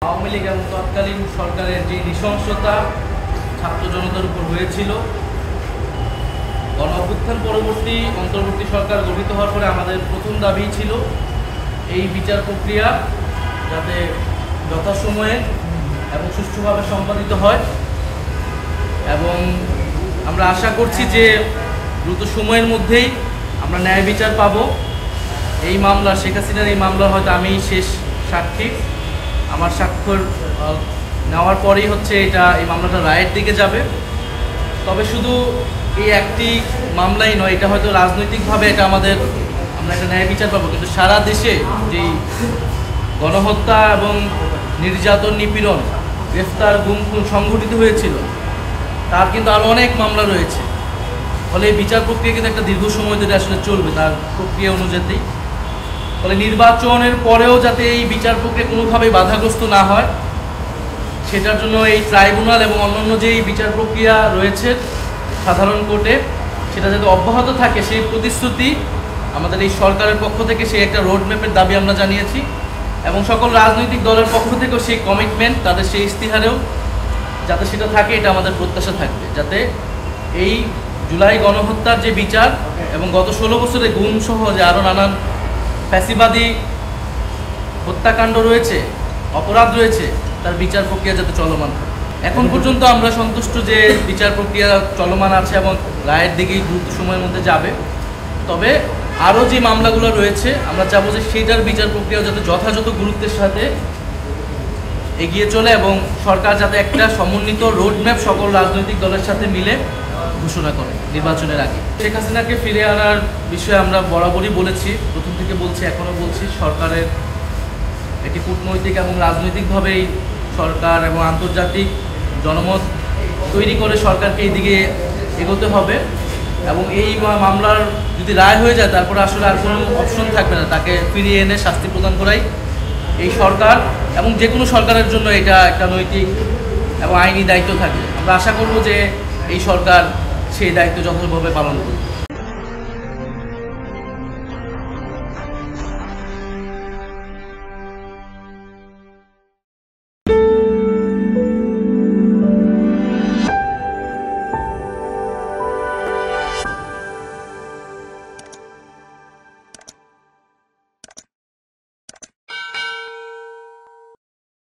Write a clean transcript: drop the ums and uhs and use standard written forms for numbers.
আওয়ামী লীগ এবং তৎকালীন সরকারের যে নৃশংসতা ছাত্র জনতার উপর হয়েছিল, গণ অভ্যুত্থান পরবর্তী অন্তর্বর্তী সরকার গঠিত হওয়ার পরে আমাদের প্রথম দাবি ছিল এই বিচার প্রক্রিয়া যাতে যথাসময়ে এবং সুষ্ঠুভাবে সম্পাদিত হয়, এবং আমরা আশা করছি যে দ্রুত সময়ের মধ্যেই আমরা ন্যায় বিচার পাব। এই মামলা, শেখ হাসিনার এই মামলা হয়তো আমি শেষ সাক্ষী। আমার স্বাক্ষর নেওয়ার পরেই এই মামলাটা রায়ের দিকে যাবে। তবে শুধু এই একটি মামলাই নয়, এটা হয়তো রাজনৈতিকভাবে আমরা একটা ন্যায় বিচার পাবো, কিন্তু সারা দেশে যেই গণহত্যা এবং নির্যাতন, নিপীড়ন, গ্রেফতার, গুম খুন সংঘটিত হয়েছিল তার কিন্তু আরও অনেক মামলা রয়েছে। ফলে এই বিচার প্রক্রিয়া কিন্তু একটা দীর্ঘ সময় ধরে আসলে চলবে তার প্রক্রিয়া অনুযায়ী। ফলে নির্বাচনের পরেও যাতে এই বিচার প্রক্রিয়া কোনোভাবেই বাধাগ্রস্ত না হয়, সেটার জন্য এই ট্রাইব্যুনাল এবং অন্যান্য যেই বিচার প্রক্রিয়া রয়েছে সাধারণ কোর্টে, সেটা যাতে অব্যাহত থাকে সেই প্রতিশ্রুতি আমাদের এই সরকারের পক্ষ থেকে, সেই একটা রোডম্যাপের দাবি আমরা জানিয়েছি, এবং সকল রাজনৈতিক দলের পক্ষ থেকেও সেই কমিটমেন্ট, তাদের সেই ইস্তিহারেও যাতে সেটা থাকে, এটা আমাদের প্রত্যাশা থাকবে। যাতে এই জুলাই গণহত্যার যে বিচার এবং গত 16 বছরে গুম সহ যে আরও নানান ফ্যাসিবাদী হত্যাকাণ্ড রয়েছে, অপরাধ রয়েছে, তার বিচার প্রক্রিয়া যাতে চলমান থাকে। এখন পর্যন্ত আমরা সন্তুষ্ট যে বিচার প্রক্রিয়া চলমান আছে এবং রায়ের দিকেই দ্রুত সময়ের মধ্যে যাবে। তবে আরও যে মামলাগুলো রয়েছে আমরা চাবো যে সেটার বিচার প্রক্রিয়া যাতে যথাযথ গুরুত্বের সাথে এগিয়ে চলে, এবং সরকার যাতে একটা সমন্বিত রোডম্যাপ সকল রাজনৈতিক দলের সাথে মিলে ঘোষণা করে নির্বাচনের আগে। শেখ হাসিনাকে ফিরে আনার বিষয়ে আমরা বরাবরই বলেছি, প্রথম থেকে বলছি, এখনও বলছি, সরকারের একটি কূটনৈতিক এবং রাজনৈতিকভাবেই সরকার এবং আন্তর্জাতিক জনমত তৈরি করে সরকারকে এই দিকে এগোতে হবে। এবং এই মামলার যদি রায় হয়ে যায় তারপরে আসলে আর কোনো অপশন থাকবে না, তাকে ফিরিয়ে এনে শাস্তি প্রদান করাই এই সরকার এবং যে কোনো সরকারের জন্য এটা একটা নৈতিক এবং আইনি দায়িত্ব থাকে। আমরা আশা করব যে এই সরকার সেই দায়িত্ব যথাযথভাবে পালন করবে।